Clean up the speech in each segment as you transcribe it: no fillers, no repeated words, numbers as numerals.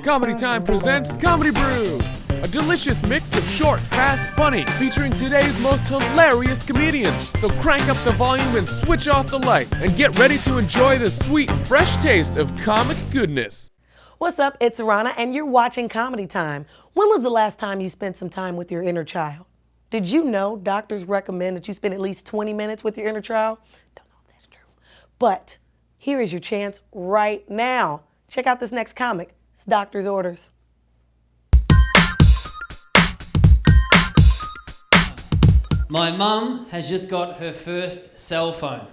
Comedy Time presents Comedy Brew, a delicious mix of short, fast, funny, featuring today's most hilarious comedians. So crank up the volume and switch off the light, and get ready to enjoy the sweet, fresh taste of comic goodness. What's up? It's Rana, and you're watching Comedy Time. When was the last time you spent some time with your inner child? Did you know doctors recommend that you spend at least 20 minutes with your inner child? Don't know if that's true. But here is your chance right now. Check out this next comic. It's Doctor's Orders. My mum has just got her first cell phone.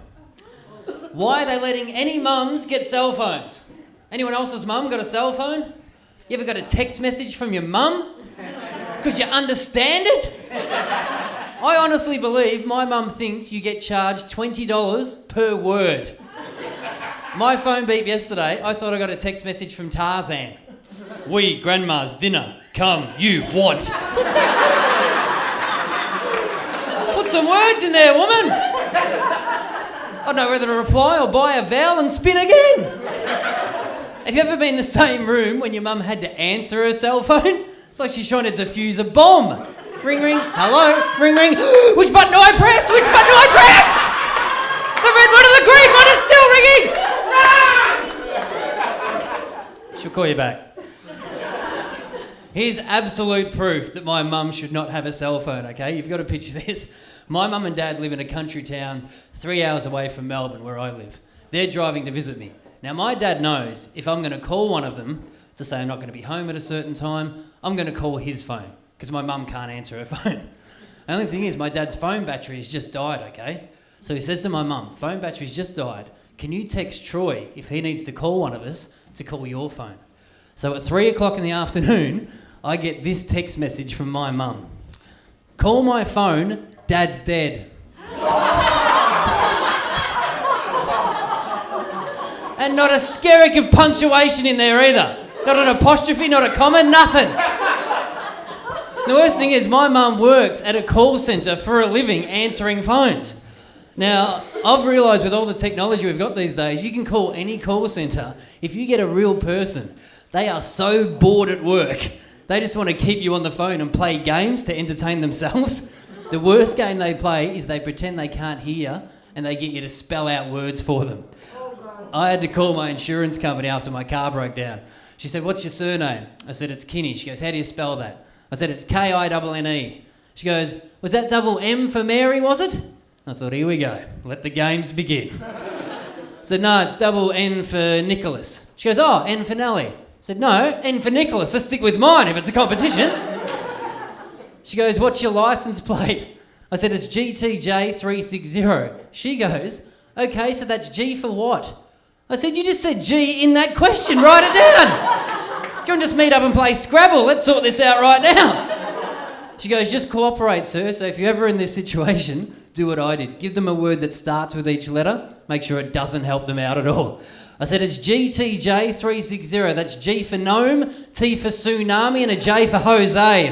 Why are they letting any mums get cell phones? Anyone else's mum got a cell phone? You ever got a text message from your mum? Could you understand it? I honestly believe my mum thinks you get charged $20 per word. My phone beeped yesterday. I thought I got a text message from Tarzan. We, grandma's dinner. Come, you want. What the? Put some words in there, woman. I don't know whether to reply or buy a vowel and spin again. Have you ever been in the same room when your mum had to answer her cell phone? It's like she's trying to defuse a bomb. Ring, ring, hello, ring, ring. Which button do I press? Which button do I press? The red one or the green one is still ringing. She'll call you back. Here's absolute proof that my mum should not have a cell phone, okay? You've got to picture this. My mum and dad live in a country town 3 hours away from Melbourne, where I live. They're driving to visit me. Now, my dad knows if I'm going to call one of them to say I'm not going to be home at a certain time, I'm going to call his phone, because my mum can't answer her phone. The only thing is, my dad's phone battery has just died, okay? So he says to my mum, phone battery's just died. Can you text Troy if he needs to call one of us to call your phone? So at 3 o'clock in the afternoon, I get this text message from my mum. Call my phone, Dad's dead. And not a skerrick of punctuation in there either. Not an apostrophe, not a comma, nothing. The worst thing is my mum works at a call centre for a living answering phones. Now, I've realised with all the technology we've got these days, you can call any call centre. If you get a real person, they are so bored at work. They just want to keep you on the phone and play games to entertain themselves. The worst game they play is they pretend they can't hear and they get you to spell out words for them. I had to call my insurance company after my car broke down. She said, what's your surname? I said, it's Kinney. She goes, how do you spell that? I said, it's Kinnne. She goes, was that double M for Mary, was it? I thought, here we go. Let the games begin. I said, no, it's double N for Nicholas. She goes, oh, N for Nelly. I said, no, N for Nicholas. Let's stick with mine if it's a competition. She goes, what's your licence plate? I said, it's GTJ360. She goes, okay, so that's G for what? I said, you just said G in that question. Write it down. Do you want to just meet up and play Scrabble? Let's sort this out right now. She goes, just cooperate, sir. So if you're ever in this situation, do what I did. Give them a word that starts with each letter. Make sure it doesn't help them out at all. I said, it's GTJ360. That's G for gnome, T for tsunami, and a J for Jose.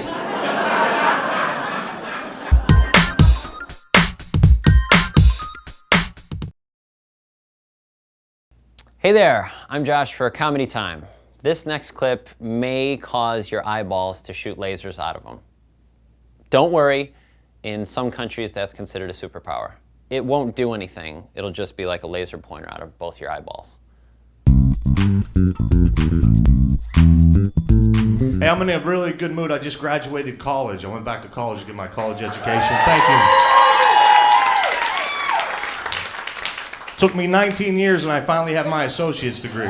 Hey there, I'm Josh for Comedy Time. This next clip may cause your eyeballs to shoot lasers out of them. Don't worry, in some countries that's considered a superpower. It won't do anything, it'll just be like a laser pointer out of both your eyeballs. Hey, I'm in a really good mood. I just graduated college. I went back to college to get my college education. Thank you. Took me 19 years and I finally have my associate's degree.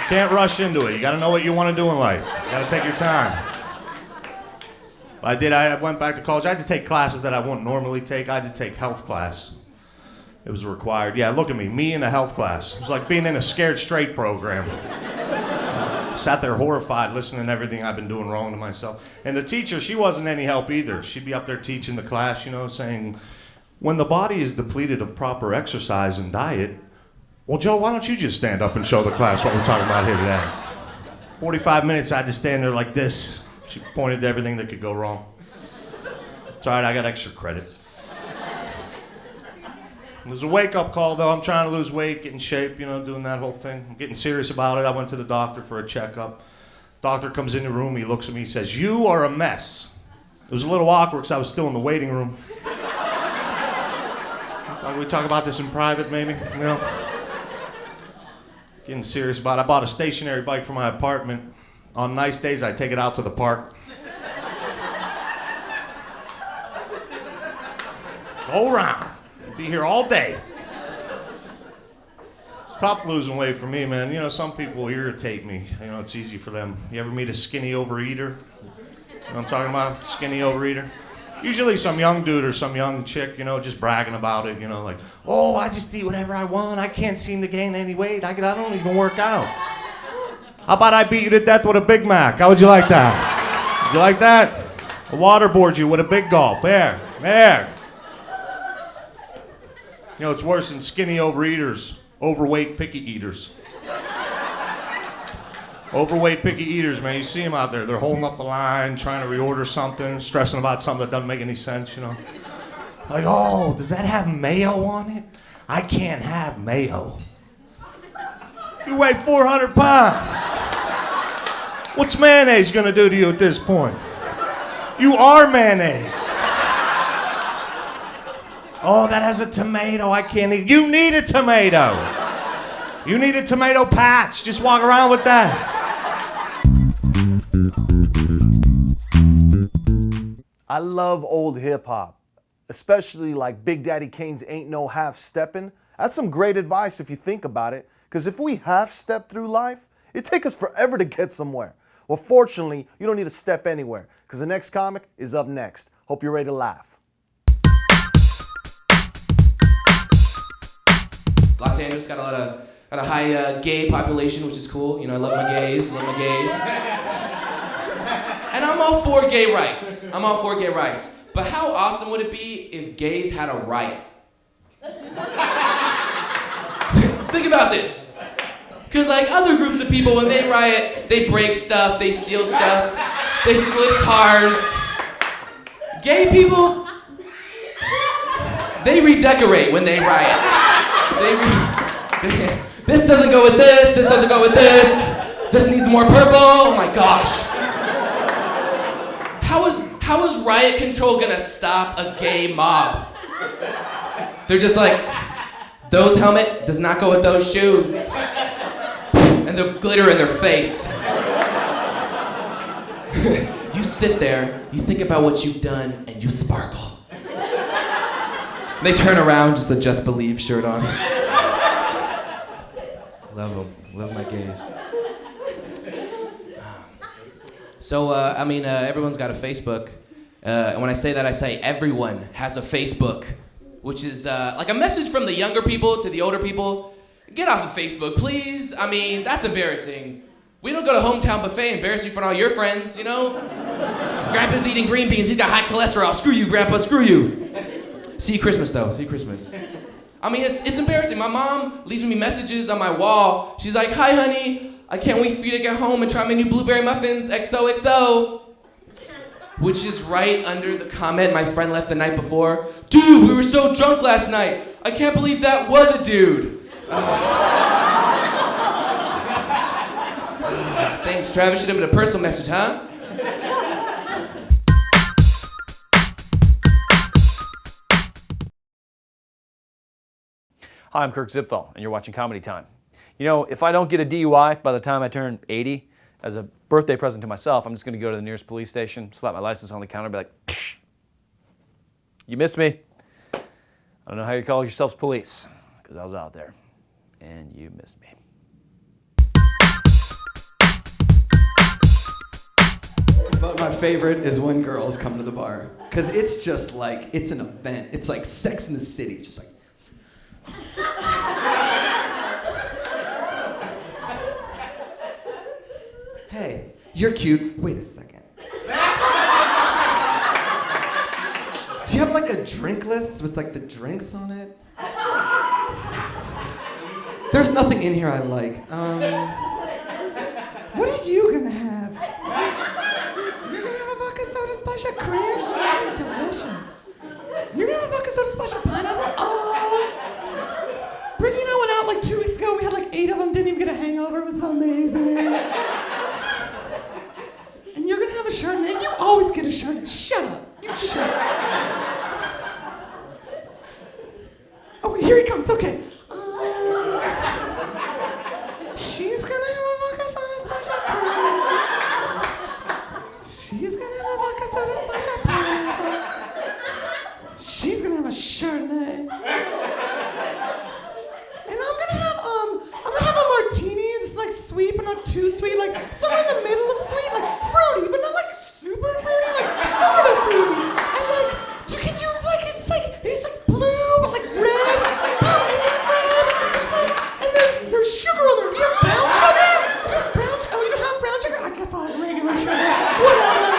Can't rush into it. You gotta know what you want to do in life. You gotta take your time. I went back to college. I had to take classes that I wouldn't normally take. I had to take health class. It was required. Yeah, look at me in a health class. It was like being in a Scared Straight program. Sat there horrified, listening to everything I've been doing wrong to myself. And the teacher, she wasn't any help either. She'd be up there teaching the class, saying, when the body is depleted of proper exercise and diet, well, Joe, why don't you just stand up and show the class what we're talking about here today? 45 minutes, I had to stand there like this. She pointed to everything that could go wrong. It's all right, I got extra credit. It was a wake-up call, though. I'm trying to lose weight, get in shape, you know, doing that whole thing. I'm getting serious about it. I went to the doctor for a checkup. Doctor comes in the room, he looks at me, he says, "You are a mess." It was a little awkward because I was still in the waiting room. Thought we talk about this in private, maybe, you know? Getting serious about it. I bought a stationary bike for my apartment. On nice days, I take it out to the park. Go around. Be here all day. It's tough losing weight for me, man. You know, some people irritate me. You know, it's easy for them. You ever meet a skinny overeater? You know what I'm talking about? Skinny overeater? Usually some young dude or some young chick, you know, just bragging about it, you know, like, "Oh, I just eat whatever I want. I can't seem to gain any weight. I don't even work out. How about I beat you to death with a Big Mac? How would you like that? Would you like that? I'll waterboard you with a big gulp. There. You know, it's worse than skinny overeaters, overweight picky eaters. Overweight picky eaters, man, you see them out there. They're holding up the line, trying to reorder something, stressing about something that doesn't make any sense, you know. Like, "Oh, does that have mayo on it? I can't have mayo." You weigh 400 pounds. What's mayonnaise gonna do to you at this point? You are mayonnaise. "Oh, that has a tomato. I can't eat." You need a tomato. You need a tomato patch. Just walk around with that. I love old hip hop, especially like Big Daddy Kane's Ain't No Half Steppin'. That's some great advice if you think about it, because if we half step through life, it'd take us forever to get somewhere. Well, fortunately, you don't need to step anywhere, because the next comic is up next. Hope you're ready to laugh. Los Angeles got a high gay population, which is cool. You know, I love my gays. And I'm all for gay rights. But how awesome would it be if gays had a riot? Think about this. Because like other groups of people, when they riot, they break stuff, they steal stuff, they flip cars. Gay people, they redecorate when they riot. This doesn't go with this doesn't go with this needs more purple, oh my gosh. How is riot control gonna stop a gay mob? They're just like, "Those helmet does not go with those shoes." And the glitter in their face. You sit there, you think about what you've done, and you sparkle. They turn around, just a Just Believe shirt on. Love them. Love my gays. So, everyone's got a Facebook. And when I say that, I say everyone has a Facebook, which is like a message from the younger people to the older people. Get off of Facebook, please. I mean, that's embarrassing. We don't go to Hometown Buffet, embarrass you in front of all your friends, you know? Grandpa's eating green beans, he's got high cholesterol. Screw you, Grandpa, screw you. See you Christmas, though. See you Christmas. I mean, it's embarrassing. My mom leaves me messages on my wall. She's like, "Hi, honey. I can't wait for you to get home and try my new blueberry muffins, XOXO." Which is right under the comment my friend left the night before. "Dude, we were so drunk last night. I can't believe that was a dude." Thanks, Travis. Should have been a personal message, huh? Hi, I'm Kirk Zipfel, and you're watching Comedy Time. You know, if I don't get a DUI by the time I turn 80, as a birthday present to myself, I'm just going to go to the nearest police station, slap my license on the counter, and be like, "Psh, you missed me. I don't know how you call yourselves police, because I was out there, and you missed me." But my favorite is when girls come to the bar, because it's just like, it's an event. It's like Sex in the City. It's just like, "Hey, you're cute. Wait a second. Do you have like a drink list with like the drinks on it? There's nothing in here I like. What are you gonna have? You're gonna have a vodka soda splash of cream? Oh, those are delicious. You're gonna have a vodka soda splash of pineapple? Oh. but not too sweet, like somewhere in the middle of sweet, like fruity, but not like super fruity, like sort of fruity. And like, you can use like, it's like blue, but like red, like blue and red. It's like, and there's sugar on there. Do you have brown sugar? Do you have brown sugar? Oh, you don't have brown sugar? I guess I'll have regular sugar. Whatever.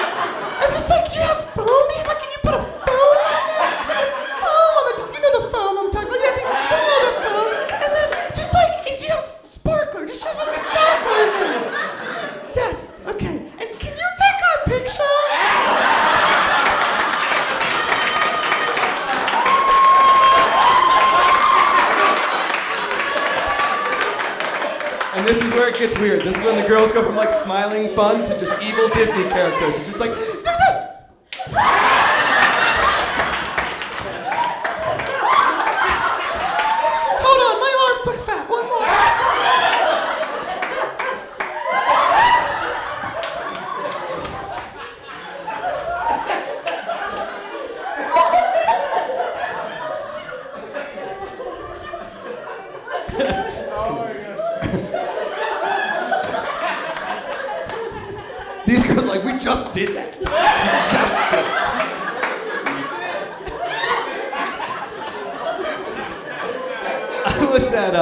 And just like, you have foam? Like, can you put a foam on there? Like a foam on the top. You know the foam I'm talking about. Yeah, they know the foam. And then just like, you have sparkler. Just shove a sparkler in there. Yes, okay. And can you take our picture? And this is where it gets weird. This is when the girls go from like smiling fun to just evil Disney characters. It's just like, hold on, my arms look fat. One more. These girls are like, we just did that. We just did it. I was at,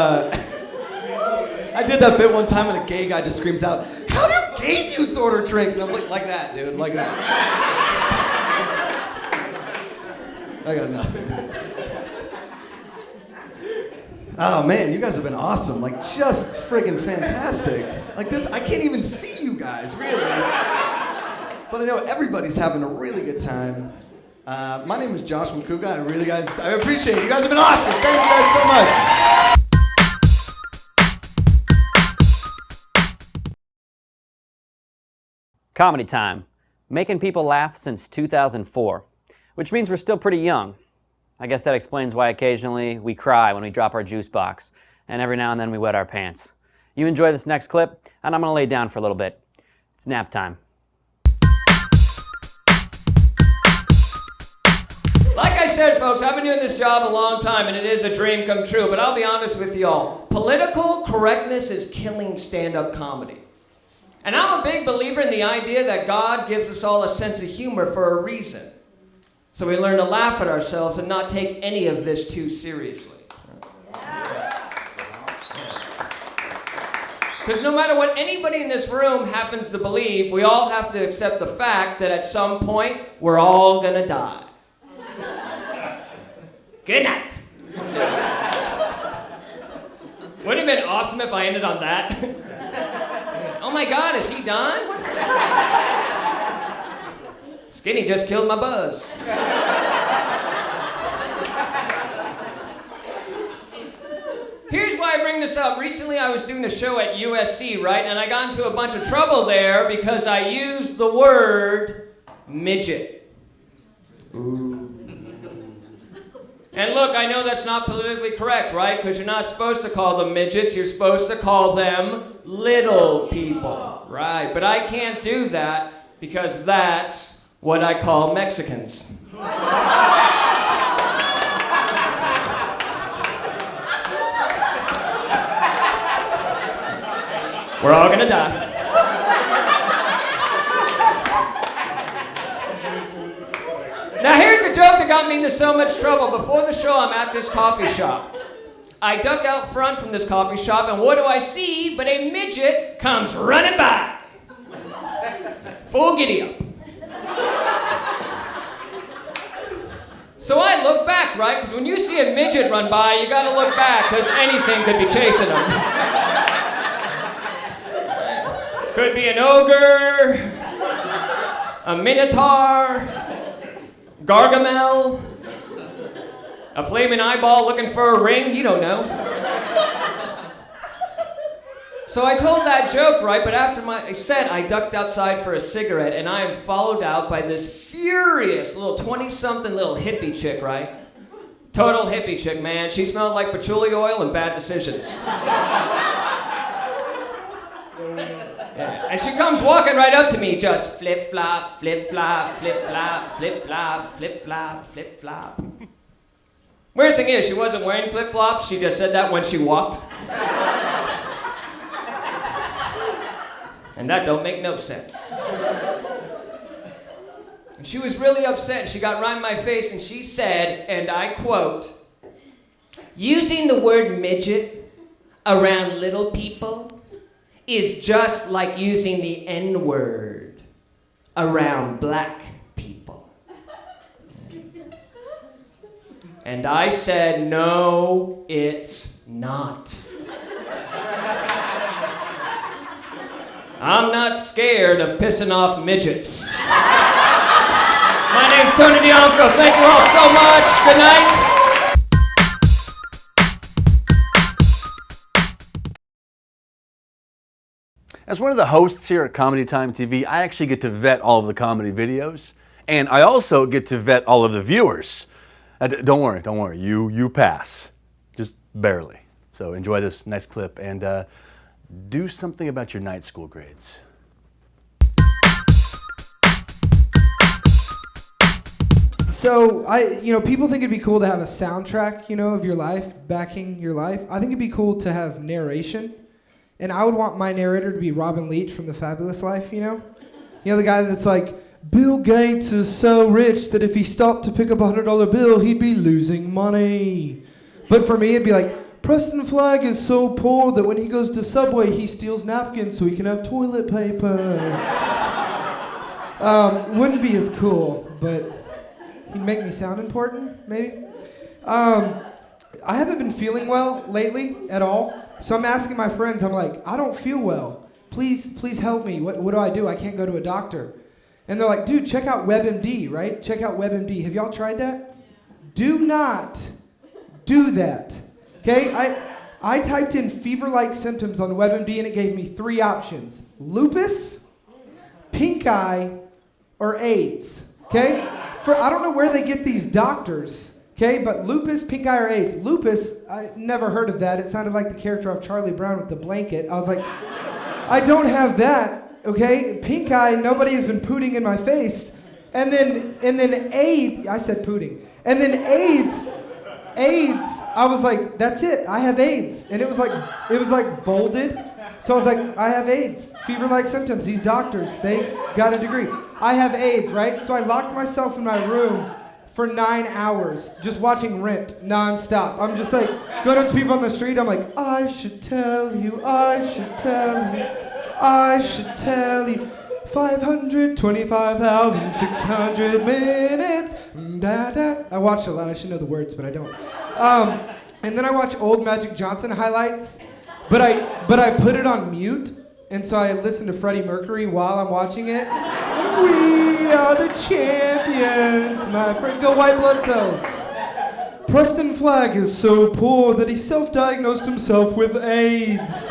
I did that bit one time and a gay guy just screams out, how do gay dudes order drinks? And I was like that, dude, like that. I got nothing. Oh man, you guys have been awesome. Like, just friggin' fantastic. Like this, I can't even see you guys, really. But I know everybody's having a really good time. My name is Josh McCouga. I appreciate it. You guys have been awesome. Thank you guys so much. Comedy Time. Making people laugh since 2004, which means we're still pretty young. I guess that explains why occasionally we cry when we drop our juice box, and every now and then we wet our pants. You enjoy this next clip, and I'm gonna lay down for a little bit. It's nap time. Like I said, folks, I've been doing this job a long time, and it is a dream come true, but I'll be honest with y'all. Political correctness is killing stand-up comedy. And I'm a big believer in the idea that God gives us all a sense of humor for a reason. So we learn to laugh at ourselves and not take any of this too seriously. Because no matter what anybody in this room happens to believe, we all have to accept the fact that at some point, we're all gonna die. Good night. Wouldn't it have been awesome if I ended on that? Oh my God, is he done? Skinny just killed my buzz. Here's why I bring this up. Recently I was doing a show at USC, right? And I got into a bunch of trouble there because I used the word midget. Ooh. And look, I know that's not politically correct, right? Because you're not supposed to call them midgets, you're supposed to call them little people, right? But I can't do that because that's what I call Mexicans. We're all gonna die. Now here's the joke that got me into so much trouble. Before the show, I'm at this coffee shop. I duck out front from this coffee shop, and what do I see but a midget comes running by. Full giddy up. So I look back, right? Because when you see a midget run by, you gotta look back, because anything could be chasing them. Could be an ogre, a minotaur, Gargamel, a flaming eyeball looking for a ring, you don't know. So I told that joke, right? But after I said, I ducked outside for a cigarette, and I am followed out by this furious little 20-something little hippie chick, right? Total hippie chick, man. She smelled like patchouli oil and bad decisions. Yeah. And she comes walking right up to me, just flip-flop, flip-flop, flip-flop, flip-flop, flip-flop, flip-flop. Weird thing is, she wasn't wearing flip-flops, she just said that when she walked. And that don't make no sense. And she was really upset, and she got right in my face, and she said, and I quote, "Using the word midget around little people is just like using the N-word around black people." And I said, "No, it's not. I'm not scared of pissing off midgets." My name's Tony Bianco. Thank you all so much. Good night. As one of the hosts here at Comedy Time TV, I actually get to vet all of the comedy videos, and I also get to vet all of the viewers. Don't worry, you pass, just barely. So enjoy this next clip and do something about your night school grades. So people think it'd be cool to have a soundtrack, of your life, backing your life. I think it'd be cool to have narration. And I would want my narrator to be Robin Leach from The Fabulous Life, the guy that's like, Bill Gates is so rich that if he stopped to pick up a $100 bill, he'd be losing money. But for me, it'd be like, Preston Flagg is so poor that when he goes to Subway, he steals napkins so he can have toilet paper. Wouldn't be as cool, but he'd make me sound important, maybe. I haven't been feeling well lately at all. So I'm asking my friends, I'm like, I don't feel well. Please help me. What do I do? I can't go to a doctor. And they're like, dude, check out WebMD, right? Check out WebMD. Have y'all tried that? Do not do that. Okay? I typed in fever-like symptoms on WebMD and it gave me 3 options. Lupus, pink eye, or AIDS. Okay? I don't know where they get these doctors. Okay, but lupus, pink eye, or AIDS. Lupus, I never heard of that. It sounded like the character of Charlie Brown with the blanket. I was like, I don't have that, okay? Pink eye, nobody has been pooting in my face. And then AIDS, I said pooting. And then AIDS, I was like, that's it, I have AIDS. And it was like bolded. So I was like, I have AIDS, fever-like symptoms. These doctors, they got a degree. I have AIDS, right? So I locked myself in my room for 9 hours, just watching Rent nonstop. I'm just like, going up to people on the street, I'm like, I should tell you, 525,600 minutes. Da, da. I watched a lot, I should know the words, but I don't. And then I watch old Magic Johnson highlights, but I put it on mute, and so I listen to Freddie Mercury while I'm watching it. We are the champions, my friend. Go White Blood Cells. Preston Flagg is so poor that he self-diagnosed himself with AIDS.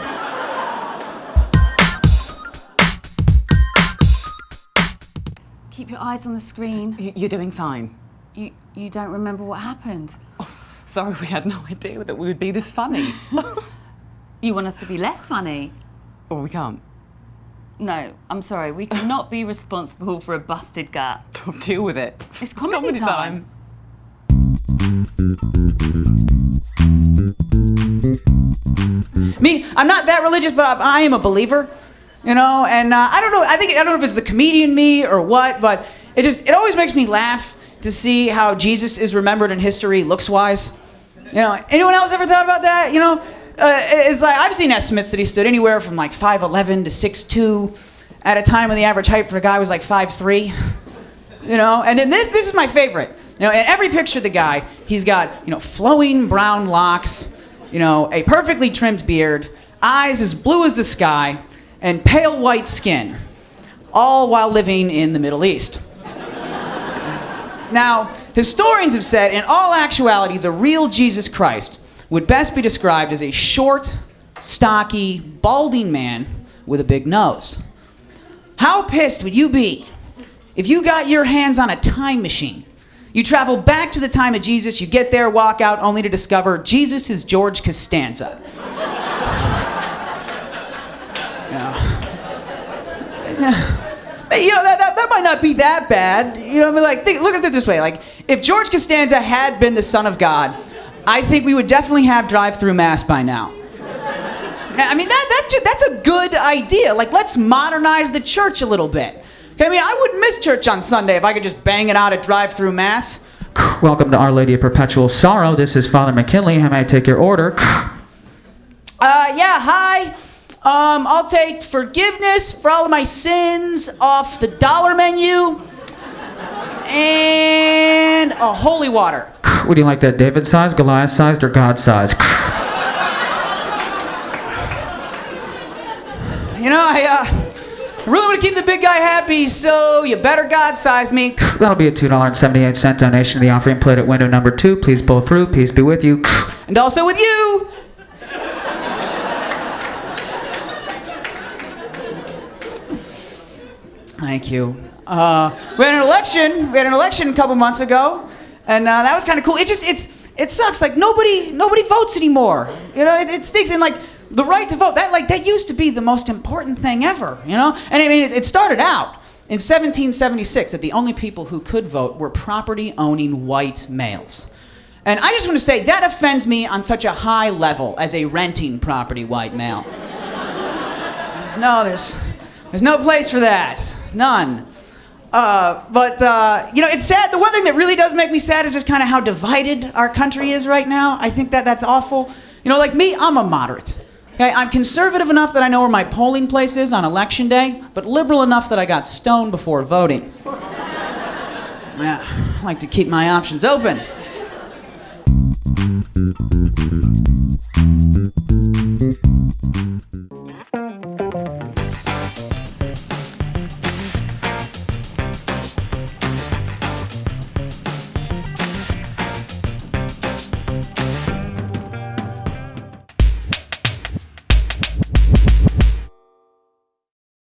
Keep your eyes on the screen. You're doing fine. You don't remember what happened? Sorry, we had no idea that we would be this funny. You want us to be less funny? Or we can't. No, I'm sorry. We cannot be responsible for a busted gut. Don't deal with it. It's comedy time. Me, I'm not that religious, but I am a believer, and I don't know. I don't know if it's the comedian me or what, but it always makes me laugh to see how Jesus is remembered in history looks-wise. Anyone else ever thought about that? It's like I've seen estimates that he stood anywhere from like 5'11" to 6'2", at a time when the average height for a guy was like 5'3". And then this is my favorite. In every picture of the guy, he's got flowing brown locks, a perfectly trimmed beard, eyes as blue as the sky, and pale white skin, all while living in the Middle East. Now, historians have said, in all actuality, the real Jesus Christ would best be described as a short, stocky, balding man with a big nose. How pissed would you be if you got your hands on a time machine? You travel back to the time of Jesus, you get there, walk out, only to discover Jesus is George Costanza. That might not be that bad. Look at it this way. Like, if George Costanza had been the son of God, I think we would definitely have drive-through mass by now. I mean, that's a good idea. Like, let's modernize the church a little bit. Okay, I mean, I wouldn't miss church on Sunday if I could just bang it out at drive-through mass. Welcome to Our Lady of Perpetual Sorrow. This is Father McKinley. How may I take your order? Yeah, hi. I'll take forgiveness for all of my sins off the dollar menu. And a holy water. Would you like that David-sized, Goliath-sized, or God-sized? You know, I really want to keep the big guy happy, so you better God-size me. That'll be a $2.78 donation to the offering plate at window number 2. Please pull through. Peace be with you. And also with you. Thank you. We had an election a couple months ago, and that was kind of cool. It sucks. Like nobody votes anymore. You know, it stinks. And like the right to vote, that used to be the most important thing ever. You know, and I mean, it started out in 1776 that the only people who could vote were property-owning white males. And I just want to say that offends me on such a high level as a renting property white male. There's no place for that. None. But you know, it's sad. The one thing that really does make me sad is just kind of how divided our country is right now. I think that's awful. You know, like me, I'm a moderate. Okay, I'm conservative enough that I know where my polling place is on election day, but liberal enough that I got stoned before voting. Yeah, I like to keep my options open.